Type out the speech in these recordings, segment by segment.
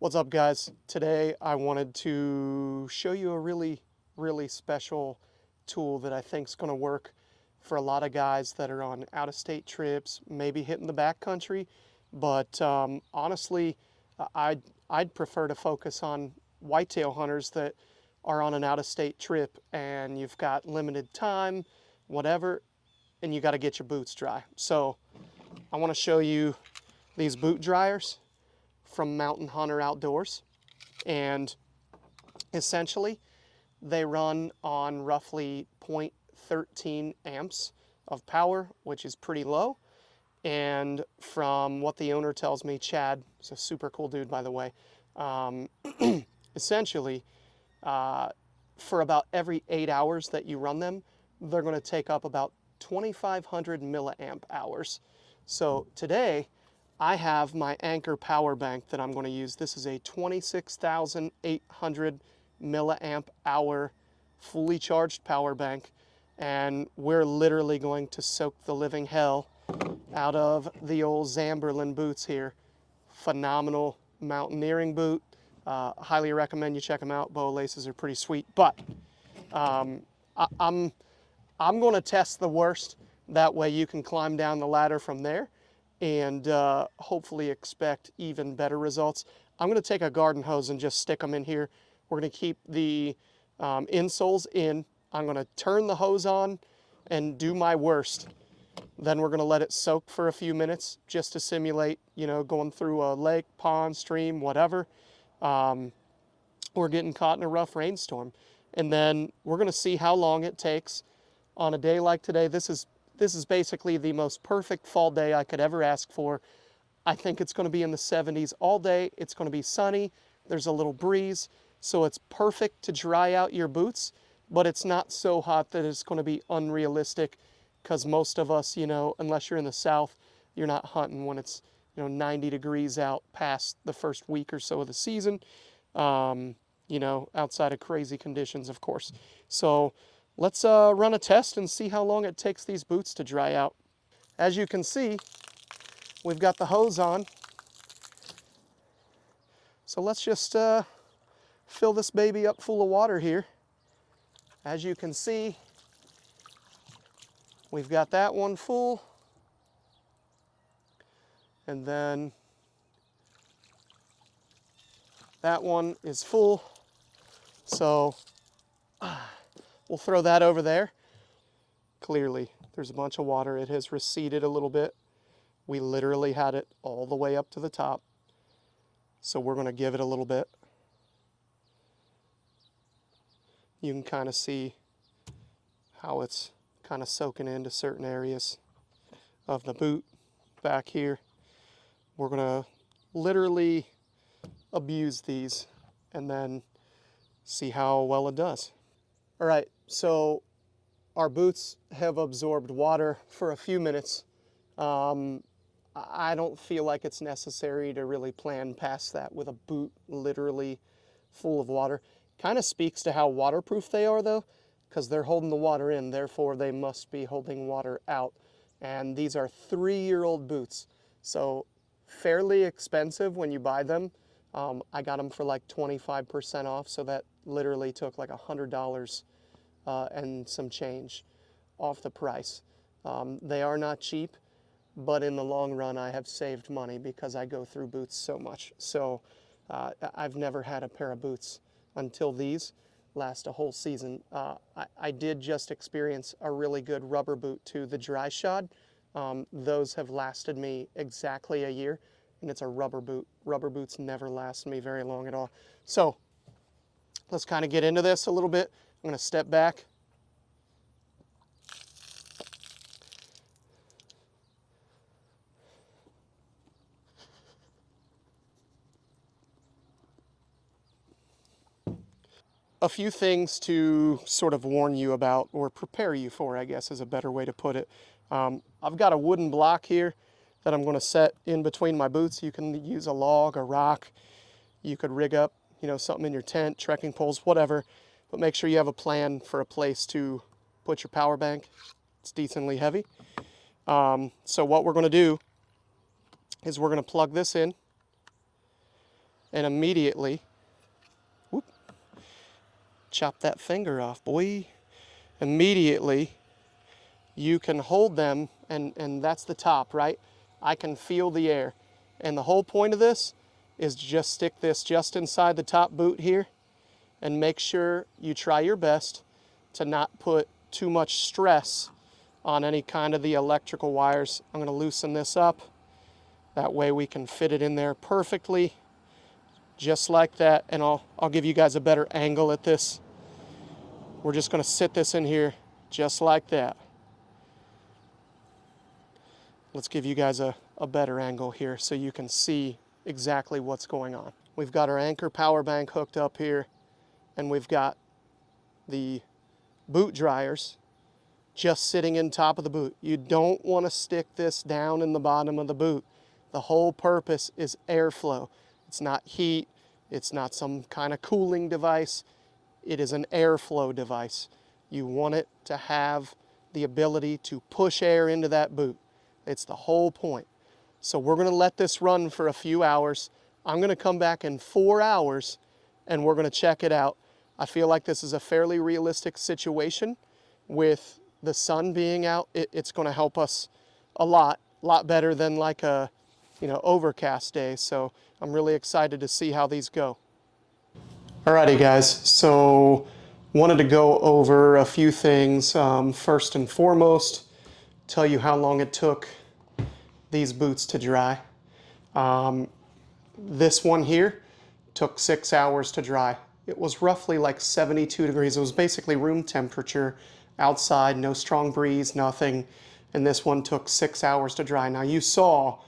What's up, guys? Today I wanted to show you a really special tool that I think is going to work for a lot of guys that are on out-of-state trips, maybe hitting the backcountry. But honestly, I'd prefer to focus on whitetail hunters that are on an out-of-state trip and you've got limited time, whatever, and you got to get your boots dry. So I want to show you these boot dryers from Mountain Hunter Outdoors, and essentially they run on roughly 0.13 amps of power, which is pretty low. And from what the owner tells me, Chad, is a super cool dude, by the way, essentially for about every 8 hours that you run them, they're going to take up about 2,500 milliamp hours. So today I have my Anchor power bank that I'm going to use. This is a 26,800 milliamp hour fully charged power bank, and we're literally going to soak the living hell out of the old Zamberlan boots here. Phenomenal mountaineering boot. Highly recommend you check them out. Bow laces are pretty sweet, but I'm going to test the worst. That way you can climb down the ladder from there and hopefully expect even better results. I'm going to take a garden hose and just stick them in here. We're going to keep the insoles in. I'm going to turn the hose on and do my worst. Then we're going to let it soak for a few minutes just to simulate, going through a lake, pond, stream, whatever. We're getting caught in a rough rainstorm. And then we're going to see how long it takes on a day like today. This is basically the most perfect fall day I could ever ask for. I think it's going to be in the 70s all day. It's going to be sunny. There's a little breeze. So it's perfect to dry out your boots, but it's not so hot that it's going to be unrealistic, because most of us, unless you're in the South, you're not hunting when it's 90 degrees out past the first week or so of the season, outside of crazy conditions, of course. So let's run a test and see how long it takes these boots to dry out. As you can see, we've got the hose on. So let's just fill this baby up full of water here. As you can see, we've got that one full. And then that one is full. So we'll throw that over there. Clearly, there's a bunch of water. It has receded a little bit. We literally had it all the way up to the top. So we're going to give it a little bit. You can kind of see how it's kind of soaking into certain areas of the boot back here. We're going to literally abuse these and then see how well it does. All right, so our boots have absorbed water for a few minutes. I don't feel like it's necessary to really plan past that with a boot literally full of water. Kind of speaks to how waterproof they are, though, because they're holding the water in, therefore they must be holding water out. And these are 3-year-old boots, so fairly expensive when you buy them. I got them for like 25% off, so that literally took like $100 and some change off the price. They are not cheap, but in the long run I have saved money because I go through boots so much. So I've never had a pair of boots until these last a whole season. I did just experience a really good rubber boot too, the dry shod. Those have lasted me exactly a year, and it's a rubber boot. Rubber boots never last me very long at all. So let's kind of get into this a little bit. I'm going to step back. A few things to sort of warn you about, or prepare you for, I guess is a better way to put it. I've got a wooden block here that I'm going to set in between my boots. You can use a log, a rock. You could rig up, something in your tent, trekking poles, whatever. But make sure you have a plan for a place to put your power bank. It's decently heavy. So what we're going to do is we're going to plug this in. and immediately, whoop, chop that finger off, boy. Immediately, you can hold them, and that's the top, right? I can feel the air. And the whole point of this is to just stick this just inside the top boot here and make sure you try your best to not put too much stress on any kind of the electrical wires. I'm gonna loosen this up. That way we can fit it in there perfectly, just like that. And I'll give you guys a better angle at this. We're just gonna sit this in here just like that. Let's give you guys a better angle here so you can see exactly what's going on. We've got our Anker power bank hooked up here, and we've got the boot dryers just sitting in top of the boot. You don't want to stick this down in the bottom of the boot. The whole purpose is airflow. It's not heat, it's not some kind of cooling device. It is an airflow device. You want it to have the ability to push air into that boot. It's the whole point. So we're gonna let this run for a few hours. I'm gonna come back in 4 hours and we're gonna check it out. I feel like this is a fairly realistic situation with the sun being out. It's gonna help us a lot better than like a overcast day. So I'm really excited to see how these go. Alrighty guys, so wanted to go over a few things. First and foremost, tell you how long it took these boots to dry. This one here took 6 hours to dry. It was roughly like 72 degrees. It was basically room temperature outside, no strong breeze, nothing. And this one took 6 hours to dry. Now you saw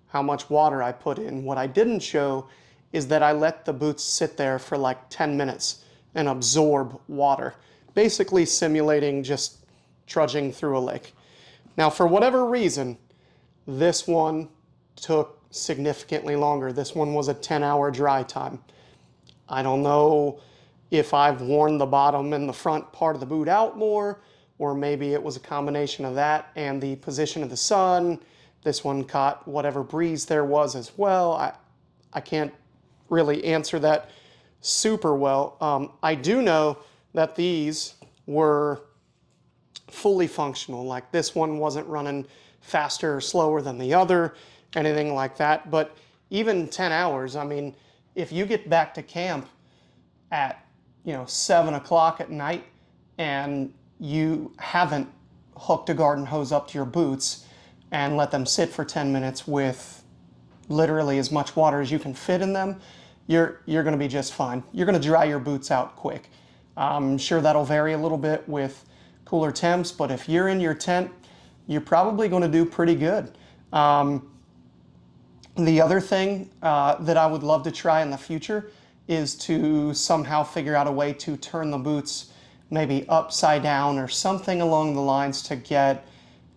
how much water I put in. What I didn't show is that I let the boots sit there for like 10 minutes and absorb water, basically simulating just trudging through a lake. Now, for whatever reason, this one took significantly longer. This one was a 10-hour dry time. I don't know if I've worn the bottom and the front part of the boot out more, or maybe it was a combination of that and the position of the sun. This one caught whatever breeze there was as well. I can't really answer that super well. I do know that these were fully functional. Like this one wasn't running faster or slower than the other, anything like that. But even 10 hours, I mean, if you get back to camp at 7 o'clock at night and you haven't hooked a garden hose up to your boots and let them sit for 10 minutes with literally as much water as you can fit in them, you're going to be just fine. You're going to dry your boots out quick. I'm sure that'll vary a little bit with cooler temps, but if you're in your tent, you're probably going to do pretty good. The other thing that I would love to try in the future is to somehow figure out a way to turn the boots maybe upside down or something along the lines to get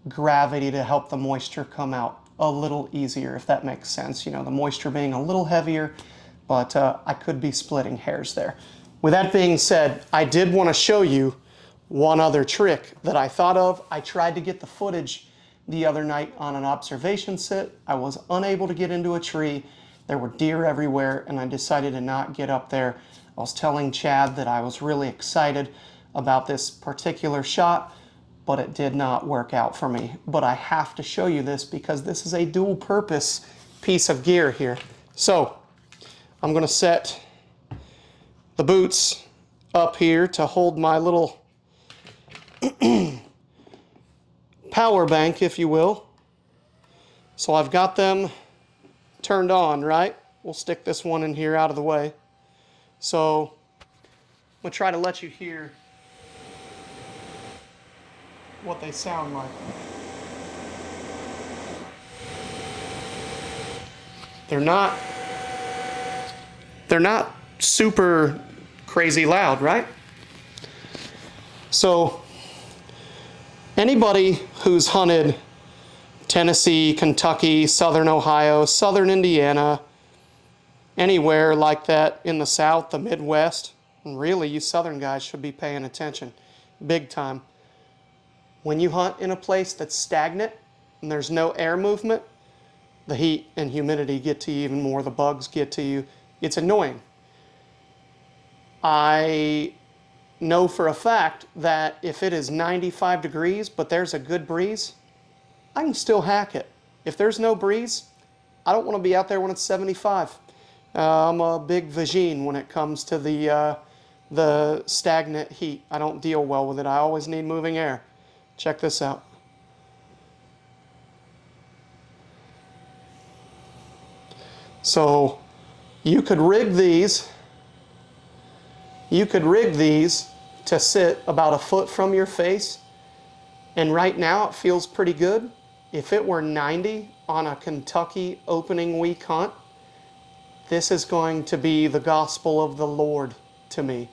gravity to help the moisture come out a little easier, if that makes sense. The moisture being a little heavier, but I could be splitting hairs there. With that being said, I did want to show you one other trick that I thought of. I tried to get the footage the other night on an observation sit. I was unable to get into a tree. There were deer everywhere, and I decided to not get up there. I was telling Chad that I was really excited about this particular shot, but it did not work out for me. But I have to show you this because this is a dual purpose piece of gear here. So I'm gonna set the boots up here to hold my little power bank, if you will. So I've got them turned on, right? We'll stick this one in here out of the way. So I'm gonna try to let you hear what they sound like. They're not super crazy loud, right? So anybody who's hunted Tennessee, Kentucky, Southern Ohio, Southern Indiana, anywhere like that in the South, the Midwest, and really you Southern guys should be paying attention big time. When you hunt in a place that's stagnant and there's no air movement, the heat and humidity get to you even more, the bugs get to you. It's annoying. I know for a fact that if it is 95 degrees, but there's a good breeze, I can still hack it. If there's no breeze, I don't want to be out there when it's 75. I'm a big vagine when it comes to the stagnant heat. I don't deal well with it. I always need moving air. Check this out. So you could rig these. You could rig these to sit about a foot from your face. And right now it feels pretty good. If it were 90 on a Kentucky opening week hunt, this is going to be the gospel of the Lord to me.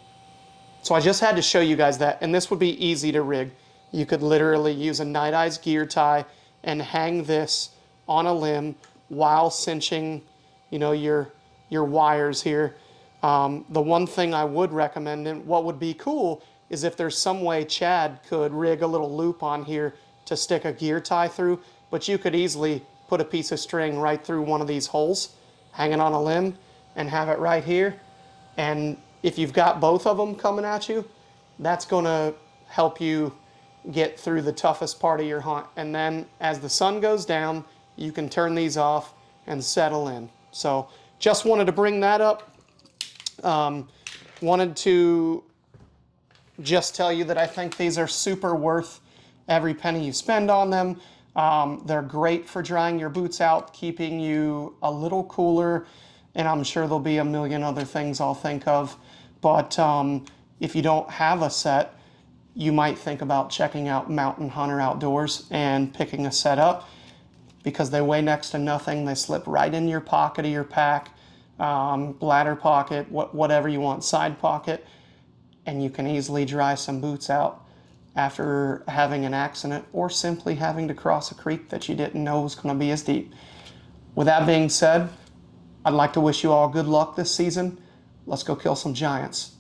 So I just had to show you guys that, and this would be easy to rig. You could literally use a Night Eyes gear tie and hang this on a limb while cinching, you know, your wires here. The one thing I would recommend, and what would be cool, is if there's some way Chad could rig a little loop on here to stick a gear tie through, but you could easily put a piece of string right through one of these holes, hang it on a limb, and have it right here. And if you've got both of them coming at you, that's going to help you get through the toughest part of your hunt. And then as the sun goes down, you can turn these off and settle in. So just wanted to bring that up. Wanted to just tell you that I think these are super worth every penny you spend on them. They're great for drying your boots out, keeping you a little cooler, and I'm sure there'll be a million other things I'll think of. But if you don't have a set, you might think about checking out Mountain Hunter Outdoors and picking a set up, because they weigh next to nothing. They slip right in your pocket of your pack, bladder pocket, whatever you want, side pocket, and you can easily dry some boots out after having an accident or simply having to cross a creek that you didn't know was going to be as deep. With that being said, I'd like to wish you all good luck this season. Let's go kill some giants.